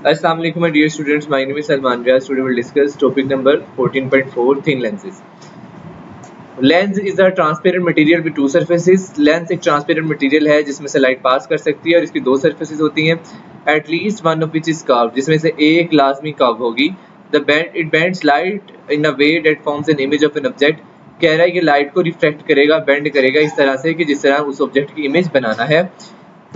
Assalamu alaikum, my dear students. My name is Salman Riaz. Today we'll discuss topic number 14.4, thin lenses. Lens is a transparent material with two surfaces. Lens एक transparent material है जिसमें से light pass कर सकती है और इसकी दो surfaces होती हैं. At least one of which is curved, जिसमें से एक लाजमी curve होगी. It bends light in a way that forms an image of an object. कह रहा है कि light को refract करेगा, bend करेगा इस तरह से कि जिस तरह उस object की image बनाना है.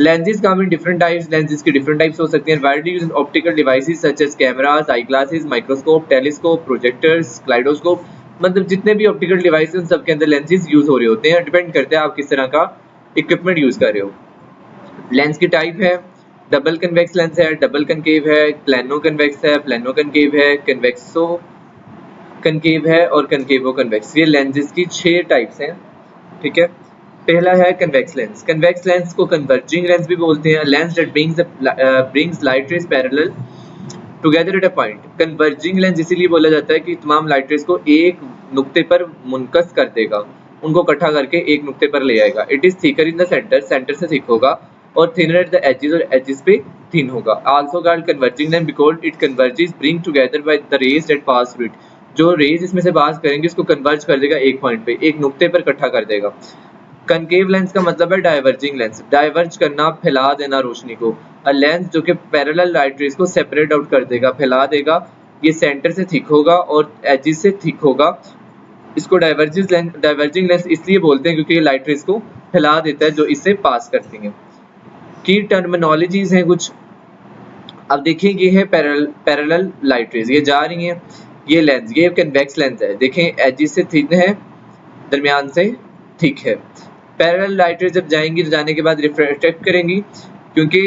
Lenses come in different types. Lenses की different types हो सकती हैं. Widely used in optical devices such as cameras, eyeglasses, microscope, telescope, projectors, kaleidoscope. मतलब जितने भी ऑप्टिकल डिवाइस हैं सबके अंदर लेंसेज यूज हो रहे होते हैं. डिपेंड करता है आप किस तरह का इक्विपमेंट यूज कर रहे हो. लेंस की टाइप है डबल कन्वेक्स लेंस है, डबल कनकेव है, प्लेनो कन्वेक्स है, प्लेनो कनकेव है, कन्वेक्सो कनकेव है और कनकेवो कन्वेक्स. ये लेंसेज की 6 टाइप्स हैं. ठीक है. पहला है कन्वेक्स लेंस. कन्वेक्स लेंस को कन्वर्जिंग लेंस भी बोलते हैं. Lens that brings light rays parallel together at a point. Converging lens इसीलिए बोला जाता है कि तमाम लाइट रेज को एक नुक्ते पर मुनकस कर देगा, उनको इकट्ठा करके एक नुक्ते पर ले आएगा. It is thicker in the centre, centre से थिक होगा और थिनर एट द एजेस और एजेस पे थिन होगा. Also called converging lens because it converges bring together by the rays that pass through it. जो रेज इसमें से पास करेंगे उसको कन्वर्ज कर देगा एक पॉइंट पे, एक नुक्ते पर इकट्ठा कर देगा. कनकेव लेंस का मतलब है डाइवर्जिंग लेंस. डाइवर्ज करना, फैला देना रोशनी को. अ लेंस जो कि पैरेलल लाइट रेज को सेपरेट आउट कर देगा, फैला देगा. ये सेंटर से थिक होगा और एजेस से थिक होगा. इसको डाइवर्जिंग लेंस इसलिए बोलते हैं क्योंकि ये लाइट रेज को फैला देता है जो इससे पास करती हैं. की टर्मिनोलॉजीज हैं कुछ. अब देखिए ये है पैरेलल लाइट रेज, ये जा रही हैं. ये लेंस, ये कन्वेक्स लेंस है. देखें एजेस से थिन है, दरमियान से थिक है. पैरेलल लाइट रेज जब जाएंगी तो जाने के बाद रिफ्रैक्ट करेंगी. क्योंकि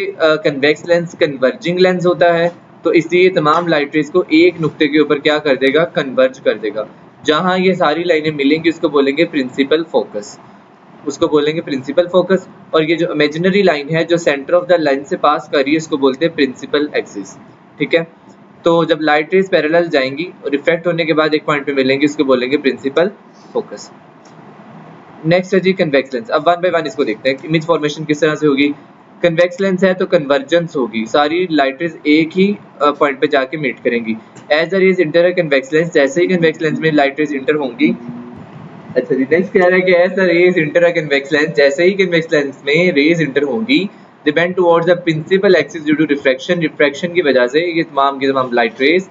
कन्वेक्स लेंस कन्वर्जिंग लेंस होता है तो इसलिए तमाम लाइट रेज को एक नुक्ते के ऊपर क्या कर देगा, कन्वर्ज कर देगा. जहां ये सारी लाइनें मिलेंगी उसको बोलेंगे प्रिंसिपल फोकस, उसको बोलेंगे प्रिंसिपल फोकस. और ये जो इमेजिनरी लाइन है जो सेंटर ऑफ द लाइन से पास कर रही है उसको बोलते हैं प्रिंसिपल एक्सिस. ठीक है. तो जब लाइट रेज पैरेलल जाएंगी और रिफ्रैक्ट होने के बाद एक पॉइंट पे मिलेंगी उसको बोलेंगे प्रिंसिपल फोकस. नेक्स्ट है जी कन्वेक्स लेंस. अब वन बाय वन इसको देखते हैं. इमेज फॉर्मेशन किस तरह से होगी. कन्वेक्स लेंस है तो कन्वर्जेंस होगी, सारी लाइट रेज एक ही पॉइंट पे जाके मीट करेंगी. As the rays enter a convex lens, जैसे ही कन्वेक्स लेंस में लाइट रेज इंटर होंगी. अच्छा जी, नेक्स्ट कह रहा है कि as the rays enter a convex lens, जैसे ही कन्वेक्स लेंस में रेज इंटर होंगी they bend towards the principal axis due to refraction. Refraction की वजह से ये तमाम की तमाम लाइट रेज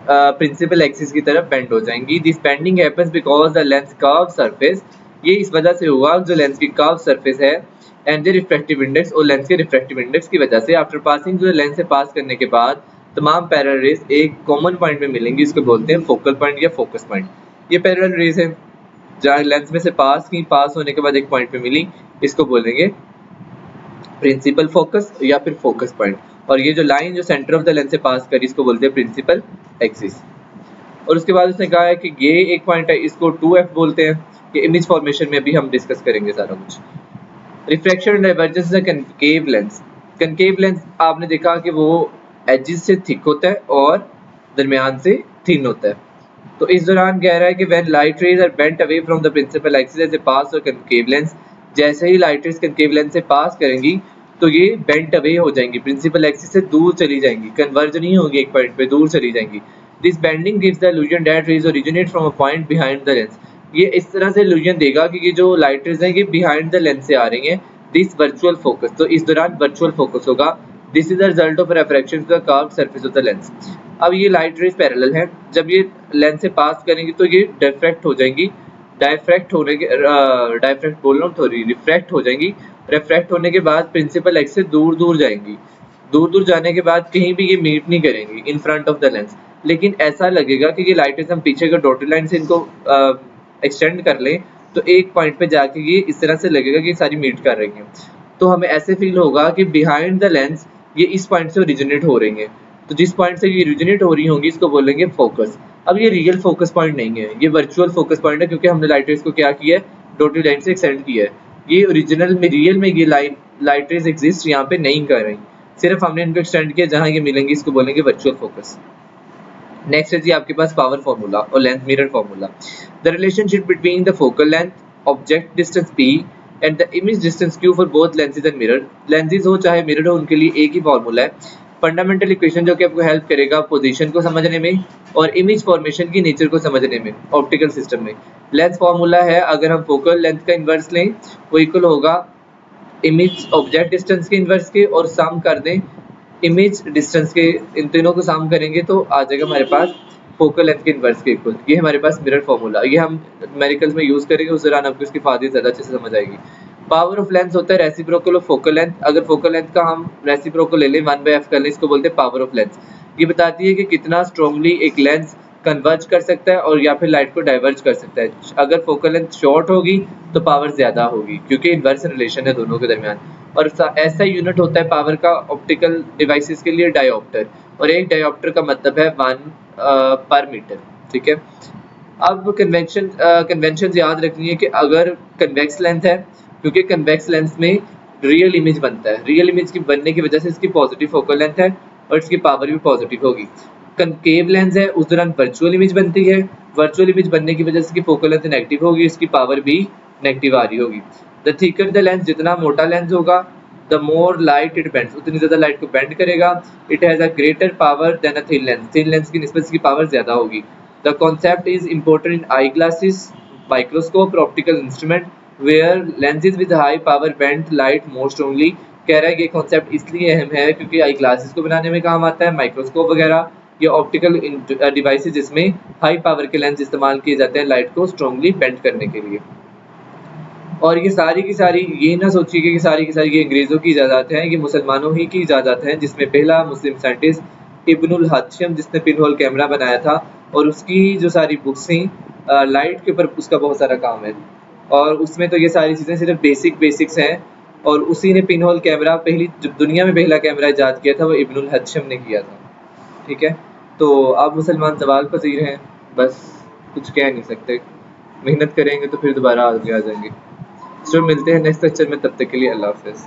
प्रिंसिपल एक्सिस की तरफ बेंड हो जाएंगी. This bending happens because the lens curve surface, ये इस वजह से हुआ जो लेंस की कर्व सरफेस है, एंड द रिफ्रैक्टिव इंडेक्स, और लेंस के रिफ्रैक्टिव इंडेक्स की वजह से. आफ्टर पासिंग जो लेंस से पास करने के बाद तमाम पैरेलल रेज एक कॉमन पॉइंट में मिलेंगी, इसको बोलते हैं फोकल पॉइंट या फोकस पॉइंट. ये पैरेलल रेज है जहाँ लेंस में से पास की, पास होने के बाद एक पॉइंट पे मिली, इसको बोलेंगे प्रिंसिपल फोकस या फिर फोकस पॉइंट. और ये जो लाइन जो सेंटर ऑफ द लेंस से पास करी इसको बोलते हैं प्रिंसिपल एक्सिस. और उसके बाद उसने कहा है कि ये एक पॉइंट है, इसको 2f बोलते हैं. ये इमेज फॉर्मेशन में अभी हम डिस्कस करेंगे सारा कुछ. Refraction and divergence of concave lens. Concave lens आपने देखा कि वो एजेस से थिक होता है और दरमियान से थिन होता है. तो इस दौरान कह रहा है कि when light rays are bent away from the principal axis as a pass और कनकेव लेंस, जैसे ही लाइट रेज कनकेव लेंस से पास करेंगी तो ये बेंट अवे हो जाएंगी, प्रिंसिपल एक्सिस से दूर चली जाएंगी, कन्वर्ज नहीं होंगी एक पॉइंट पे, दूर चली जाएंगी. This bending gives the illusion that rays originate from a point behind the lens. ये इस तरह से इल्यूजन देगा कि ये जो लाइट रेज हैं ये बिहाइंड द लेंस से आ रही हैं. दिस वर्चुअल फोकस, तो इस दौरान वर्चुअल फोकस होगा. This is the result of refraction of the curved surface of the lens. अब ये लाइट रेज पैरेलल है, जब ये लेंस से पास करेंगी तो ये डिफ्रैक्ट हो जाएंगी. डायफ्रैक्ट होने के डायफ्रैक्ट बोल रहा हूँ, थोड़ी रिफ्रैक्ट हो जाएंगी. रिफ्रैक्ट होने के बाद प्रिंसिपल एक्सिस से दूर दूर जाएंगी. दूर दूर जाने के बाद कहीं भी ये मीट नहीं करेंगी in front of the lens. लेकिन ऐसा लगेगा कि ये लाइट रेज हम पीछे के डॉटेड लाइन से इनको एक्सटेंड कर लें तो एक पॉइंट पे जाके ये इस तरह से लगेगा कि सारी मीट कर रही हैं. तो हमें ऐसे फील होगा कि बिहाइंड द लेंस ये इस पॉइंट से ओरिजिनेट हो रही हैं. तो जिस पॉइंट से ये ओरिजिनेट हो रही होंगी इसको बोलेंगे फोकस. अब ये रियल फोकस पॉइंट नहीं है, ये वर्चुअल फोकस पॉइंट है क्योंकि हमने लाइट रेज को क्या किया है, डॉटेड लाइन से एक्सटेंड किया है. ये ओरिजिनल में, रियल में ये लाइट रेज एग्जिस्ट यहाँ पे नहीं कर रही, सिर्फ हमने इनको एक्सटेंड किया. जहाँ ये मिलेंगी इसको बोलेंगे वर्चुअल फोकस. नेक्स्ट है जी आपके पास पावर फार्मूला और length mirror formula. The relationship between the focal length, object distance p and the image distance q for both lenses and mirror. Lenses हो चाहे मिरर हो उनके लिए एक ही फार्मूला है. फंडामेंटल इक्वेशन जो कि आपको हेल्प करेगा पोजीशन को समझने में और इमेज फॉर्मेशन की नेचर को समझने में ऑप्टिकल सिस्टम में। लेंथ फॉर्मूला है, अगर हम फोकल लेंथ का इन्वर्स लें वो इक्वल होगा इमेज ऑब्जेक्ट डिस्टेंस के इन्वर्स के, और सम कर दें इमेज डिस्टेंस के, इन तीनों को सम करेंगे तो आ जाएगा हमारे पास फोकल लेंथ के इन्वर्स के इक्वल। ये हमारे पास मिरर फॉर्मूला, ये हम न्यूमेरिकल्स में यूज करेंगे, उस दौरान आपको इसकी फायदे ज्यादा अच्छे से समझ आएगी। पावर ऑफ लेंस होता है रेसिप्रोकल ऑफ फोकल लेंथ। अगर फोकल लेंथ का हम रेसिप्रोकल ले लें 1/f कर लें, इसको बोलते हैं पावर ऑफ लेंस। ये बताती है कि कितना स्ट्रांगली एक लेंस कन्वर्ज कर सकता है और या फिर लाइट को डाइवर्ज कर सकता है। अगर फोकल लेंथ शॉर्ट होगी तो पावर ज्यादा होगी, क्योंकि इन्वर्स रिलेशन है दोनों के दरमियान। और ऐसा यूनिट होता है पावर का ऑप्टिकल डिवाइसेस के लिए डायोप्टर, और एक डायोप्टर का मतलब है 1 पर मीटर। ठीक है, अब कन्वेंशन याद रखनी है कि अगर कन्वेक्स लेंथ है, क्योंकि कन्वेक्स लेंस में रियल इमेज बनता है, रियल इमेज की बनने की वजह से इसकी पॉजिटिव फोकल लेंथ है और इसकी पावर भी पॉजिटिव होगी। कनकेव लेंस है, उस दौरान वर्चुअल इमेज बनती है, वर्चुअल इमेज बनने की वजह से इसकी फोकल लेंथ नेगेटिव होगी, इसकी पावर भी नेगेटिव आ रही होगी। द थिकर द लेंस, जितना मोटा लेंस होगा the more light it bends, उतनी ज्यादा लाइट को बेंड करेगा। It has a greater power than a thin lens, thin lens की निस्बत इसकी पावर ज्यादा होगी। The concept is important in eyeglasses, microscope, optical instrument, where lenses with high power bend light more strongly। कह रहा है कि ये कॉन्सेप्ट इसलिए अहम है क्योंकि आई ग्लासेस को बनाने में काम आता है, माइक्रोस्कोप वगैरह या ऑप्टिकल डिवाइसेस जिसमें हाई पावर के लेंस इस्तेमाल किए जाते हैं लाइट को स्ट्रांगली बेंड करने के लिए। और ये सारी की सारी, ये ना सोचिए कि सारी की सारी ये अंग्रेजों की इजाजत हैं, ये मुसलमानों ही की इजाजत हैं, जिसमें पहला मुस्लिम साइंटिस्ट इब्नुल हशम जिसने पिन होल कैमरा बनाया था, और उसकी जो सारी बुक्स थी लाइट के ऊपर उसका बहुत सारा काम है, और उसमें तो ये सारी चीज़ें सिर्फ बेसिक्स हैं। और उसी ने पिन होल कैमरा, पहली जब दुनिया में पहला कैमरा इजाद किया था वो इब्नुल हशम ने किया था। ठीक है, तो अब मुसलमान सवाल पसीर हैं, बस कुछ कह नहीं सकते, मेहनत करेंगे तो फिर दोबारा आगे आ जाएंगे। मिलते हैं नेक्स्ट लेक्चर में, तब तक के लिए अल्लाह हाफ़िज़।